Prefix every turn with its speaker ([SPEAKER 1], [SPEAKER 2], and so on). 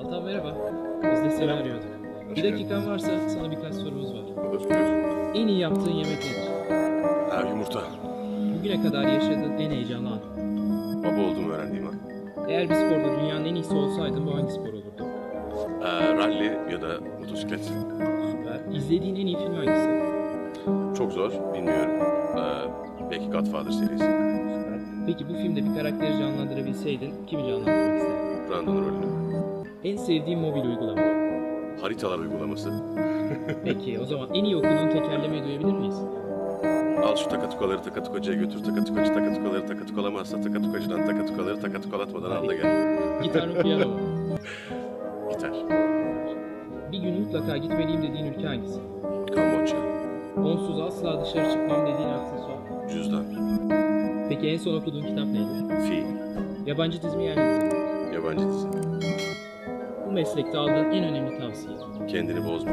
[SPEAKER 1] Altan merhaba. Biz de seni arıyorduk. Bir dakikan varsa sana birkaç sorumuz var.
[SPEAKER 2] Olur, buyur.
[SPEAKER 1] En iyi yaptığın yemek nedir?
[SPEAKER 2] Yumurta.
[SPEAKER 1] Bugüne kadar yaşadığın en heyecanlı an.
[SPEAKER 2] Baba olduğumu öğrendiğim an.
[SPEAKER 1] Eğer bir sporda dünyanın en iyisi olsaydın bu hangi spor olurdu?
[SPEAKER 2] Rally ya da motosiklet.
[SPEAKER 1] Süper. İzlediğin en iyi film hangisi?
[SPEAKER 2] Çok zor, bilmiyorum. Belki Godfather serisi.
[SPEAKER 1] Süper. Peki bu filmde bir karakteri canlandırabilseydin kimi canlandırmak isterdin?
[SPEAKER 2] Brandon rolünü.
[SPEAKER 1] En sevdiğin mobil uygulama?
[SPEAKER 2] Haritalar uygulaması.
[SPEAKER 1] Peki o zaman en iyi okuduğun tekerlemeyi duyabilir miyiz?
[SPEAKER 2] Al şu takatukaları takatukacıya götür. Takatukacı takatukaları takatukalamazsa takatukacıdan takatukaları takatukalatmadan al da gel.
[SPEAKER 1] Gitar mı piyano mu?
[SPEAKER 2] Gitar.
[SPEAKER 1] Bir gün mutlaka gitmeliyim dediğin ülke hangisi?
[SPEAKER 2] Kamboçya.
[SPEAKER 1] Onsuz asla dışarı çıkmam dediğin aksesuar.
[SPEAKER 2] Cüzdan.
[SPEAKER 1] Peki en son okuduğun kitap neydi?
[SPEAKER 2] Fi.
[SPEAKER 1] Yabancı dizi mi yerli dizi mi?
[SPEAKER 2] Yabancı dizi.
[SPEAKER 1] Bu meslekte aldığın en önemli tavsiye.
[SPEAKER 2] Kendini bozma.